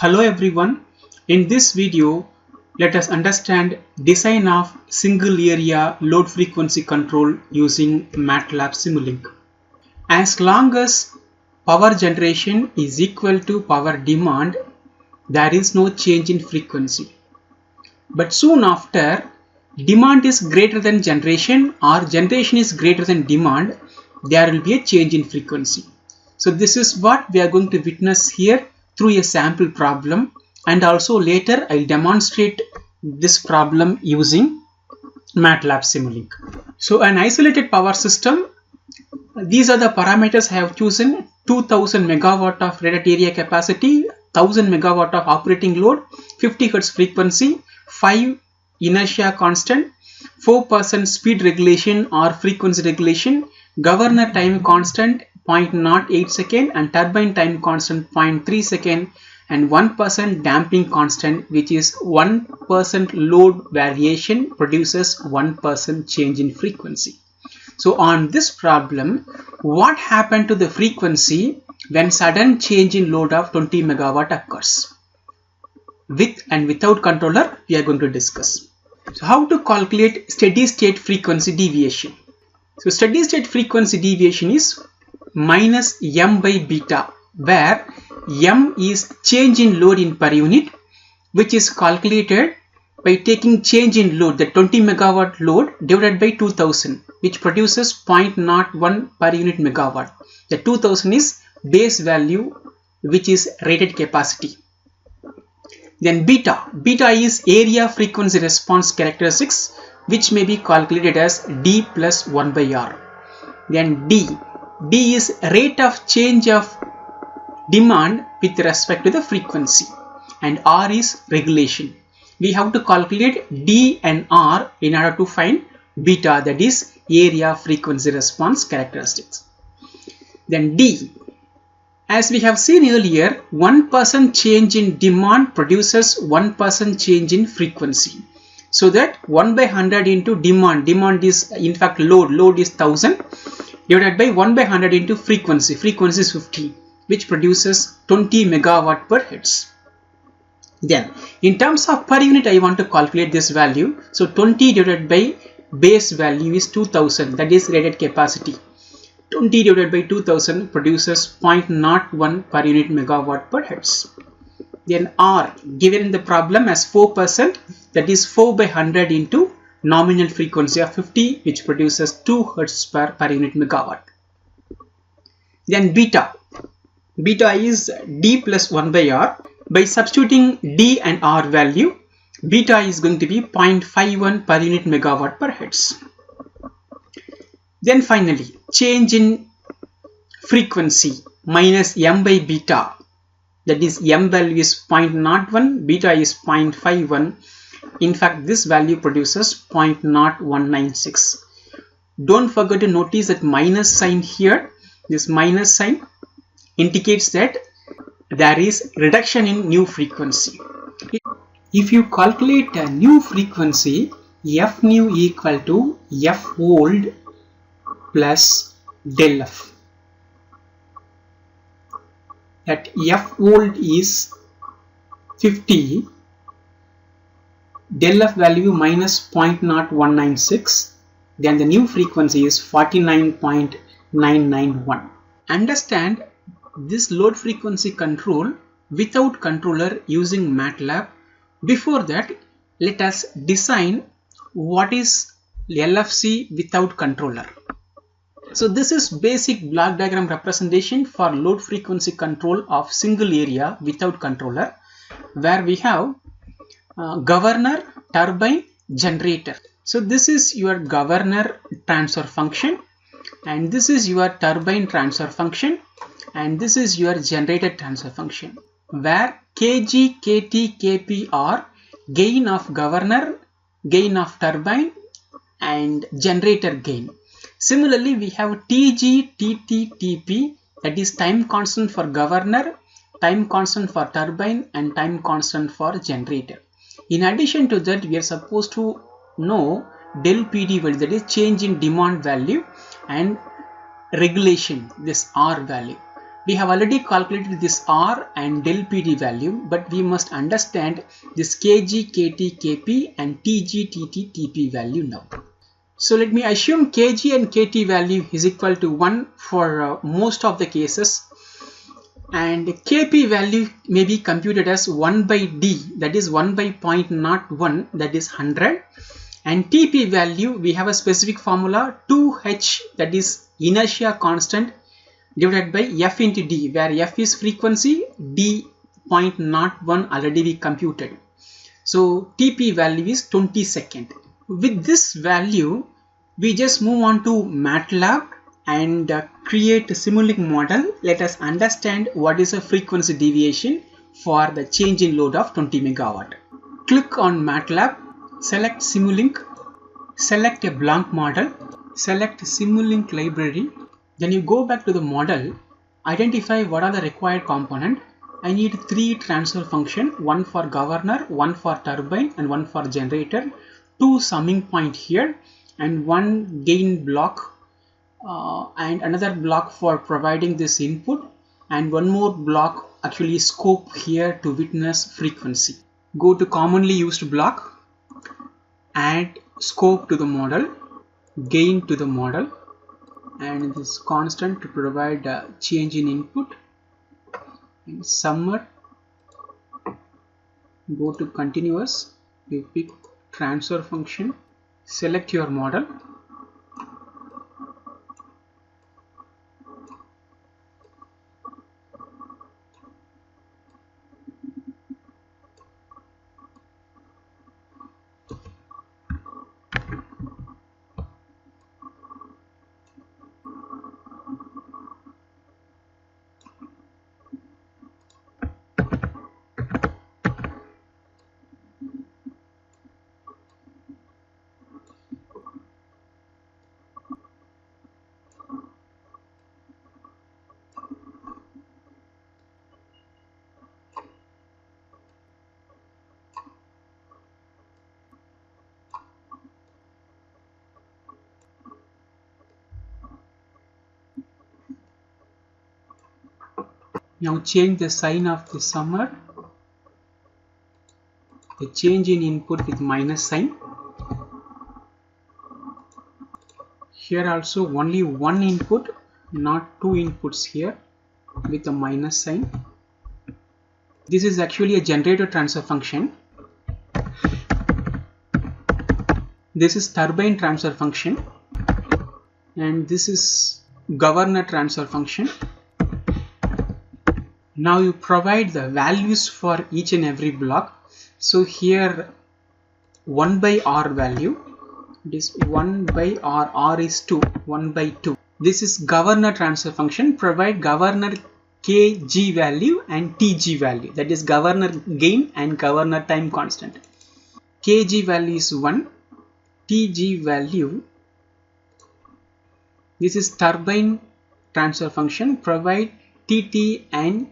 Hello everyone. In this video, let us understand design of single area load frequency control using MATLAB Simulink. As long as power generation is equal to power demand, there is no change in frequency. But soon after, demand is greater than generation or generation is greater than demand, there will be a change in frequency. So this is what we are going to witness here through a sample problem, and also later I'll demonstrate this problem using MATLAB Simulink. So an isolated power system, these are the parameters I have chosen: 2000 megawatt of rated area capacity, 1000 megawatt of operating load, 50 Hz frequency, 5 inertia constant, 4% speed regulation or frequency regulation, governor time constant 0.08 second and turbine time constant 0.3 second, and 1% damping constant, which is 1% load variation produces 1% change in frequency. So on this problem, what happened to the frequency when sudden change in load of 20 megawatt occurs? With and without controller, we are going to discuss. So how to calculate steady state frequency deviation? So steady state frequency deviation is minus m by beta, where m is change in load in per unit, which is calculated by taking change in load, the 20 megawatt load, divided by 2000, which produces 0.01 per unit megawatt. The 2000 is base value, which is rated capacity. Then beta is area frequency response characteristics, which may be calculated as d plus 1 by r. Then d is rate of change of demand with respect to the frequency, and r is regulation. We have to calculate d and r in order to find beta, that is area frequency response characteristics. Then d, as we have seen earlier, 1% change in demand produces 1% change in frequency. So that 1 by 100 into demand is in fact load is 1000, divided by 1 by 100 into frequency is 50, which produces 20 megawatt per hertz. Then in terms of per unit, I want to calculate this value. So 20 divided by base value is 2000, that is rated capacity. 20 divided by 2000 produces 0.01 per unit megawatt per hertz. Then R given in the problem as 4%, that is 4 by 100 into nominal frequency of 50, which produces 2 hertz per unit megawatt. Then beta is d plus 1 by r. By substituting d and r value, beta is going to be 0.51 per unit megawatt per hertz. Then finally, change in frequency minus m by beta, that is m value is 0.01, beta is 0.51. In fact, this value produces 0.0196. Don't forget to notice that minus sign here. This minus sign indicates that there is reduction in new frequency. If you calculate a new frequency, f new equal to f old plus del f. That f old is 50, del f value minus 0.0196, then the new frequency is 49.991. Understand this load frequency control without controller using MATLAB. Before that, let us design what is LFC without controller. So this is basic block diagram representation for load frequency control of single area without controller, where we have governor, turbine, generator. So this is your governor transfer function, and this is your turbine transfer function, and this is your generator transfer function, where kg, kt, kp are gain of governor, gain of turbine, and generator gain. Similarly, we have tg, tt, tp, that is time constant for governor, time constant for turbine, and time constant for generator. In addition to that, we are supposed to know del PD value, that is change in demand value, and regulation, this R value. We have already calculated this R and del PD value, but we must understand this kg, kt, kp and tg, tt, tp value now. So let me assume kg and kt value is equal to 1 for most of the cases, and kp value may be computed as 1 by d, that is 1 by 0.01, that is 100, and tp value we have a specific formula 2h, that is inertia constant, divided by f into d, where f is frequency, d 0.01 already we computed. So tp value is 20 second. With this value, we just move on to MATLAB and create a SIMULINK model. Let us understand what is a frequency deviation for the change in load of 20 megawatt. Click on MATLAB, select SIMULINK, select a blank model, select SIMULINK library. Then you go back to the model, identify what are the required component. I need 3 transfer function, one for governor, one for turbine and one for generator, 2 summing point here and 1 gain block and another block for providing this input, and one more block actually scope here to witness frequency. Go to commonly used block, add scope to the model, gain to the model, and this constant to provide a change in input, and summer. Go to continuous, you pick transfer function, select your model, now change the sign of the summer, the change in input with minus sign. Here also only one input, not 2 inputs here with a minus sign. This is actually a generator transfer function. This is turbine transfer function, and this is governor transfer function. Now you provide the values for each and every block. So here 1 by r value, it is 1 by r is 2, 1 by 2. This is governor transfer function, provide governor kg value and tg value, that is governor gain and governor time constant. Kg value is 1, tg value, this is turbine transfer function, provide tt and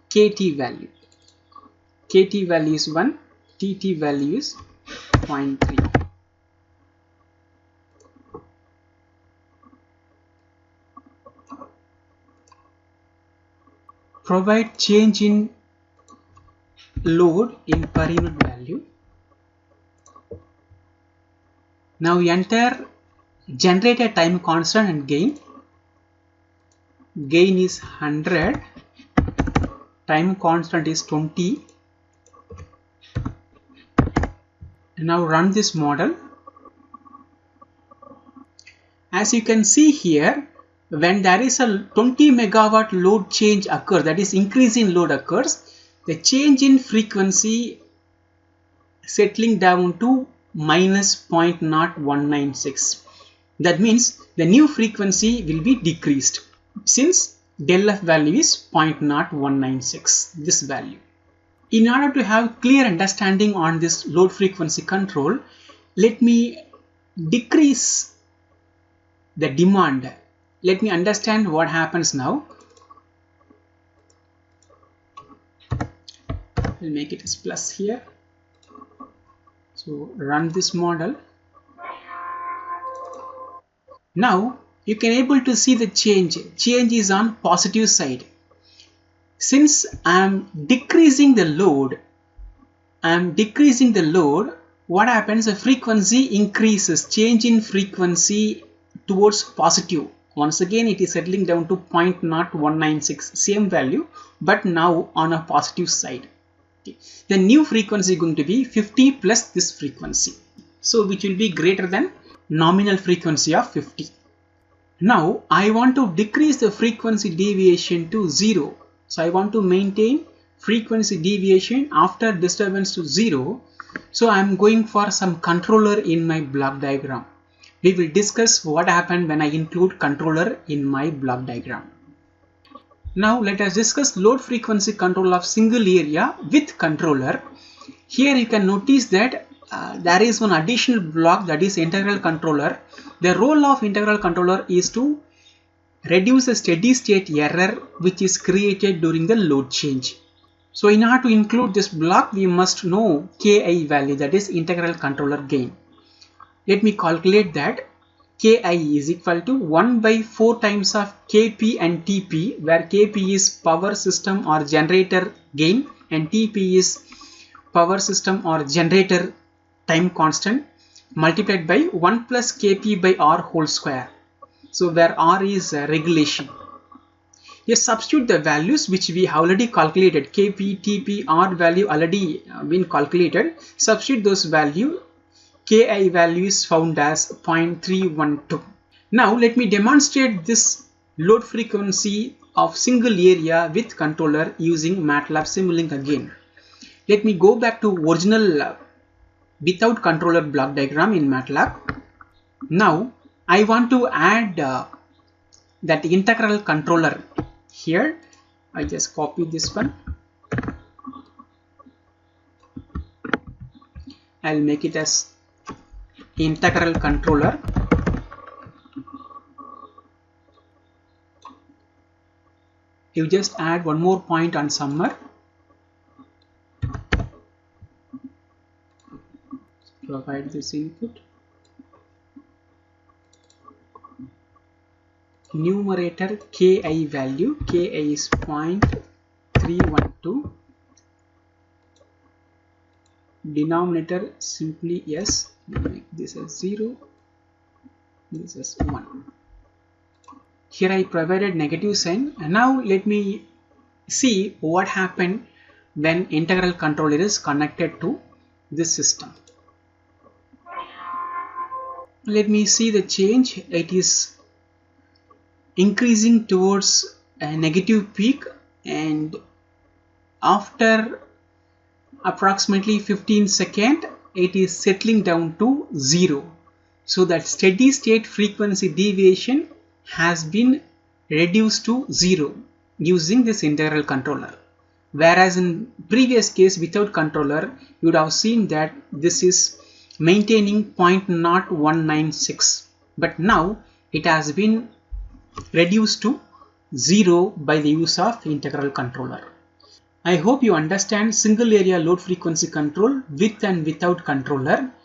kt value. Kt value is 1, tt value is 0.3. Provide change in load in per unit value. Now enter generator time constant and gain. Gain is 100, time constant is 20. Now run this model. As you can see here, when there is a 20 megawatt load change occurs, that is increase in load occurs, the change in frequency settling down to minus 0.0196. That means the new frequency will be decreased since del f value is 0.0196, this value. In order to have clear understanding on this load frequency control, let me decrease the demand. Let me understand what happens now. We'll make it as plus here. So run this model. Now you can able to see the change is on positive side. Since I am decreasing the load, what happens? The frequency increases, change in frequency towards positive. Once again it is settling down to 0.0196, same value, but now on a positive side. Okay. The new frequency is going to be 50 plus this frequency, so which will be greater than nominal frequency of 50. Now I want to decrease the frequency deviation to 0. So I want to maintain frequency deviation after disturbance to 0. So I am going for some controller in my block diagram. We will discuss what happened when I include controller in my block diagram. Now let us discuss load frequency control of single area with controller. Here you can notice that there is one additional block, that is integral controller. The role of integral controller is to reduce the steady state error which is created during the load change. So in order to include this block, we must know Ki value, that is integral controller gain. Let me calculate that. Ki is equal to 1 by 4 times of Kp and Tp, where Kp is power system or generator gain and Tp is power system or generator time constant, multiplied by 1 plus Kp by R whole square. So where R is regulation. Just substitute the values which we have already calculated. Kp, Tp, R value already been calculated. Substitute those value. Ki value is found as 0.312. Now let me demonstrate this load frequency of single area with controller using MATLAB Simulink again. Let me go back to original without controller block diagram in MATLAB. Now I want to add that integral controller here. I just copy this one. I'll make it as integral controller. You just add one more point on summer. Provide this input. Numerator Ki value, Ki is 0.312. Denominator simply S. Make this as 0, this is 1. Here I provided negative sign, and now let me see what happened when integral controller is connected to this system. Let me see the change. It is increasing towards a negative peak, and after approximately 15 seconds it is settling down to 0. So that steady state frequency deviation has been reduced to 0 using this integral controller. Whereas in previous case without controller, you would have seen that this is maintaining 0.0196, but now it has been reduced to 0 by the use of integral controller. I hope you understand single area load frequency control with and without controller.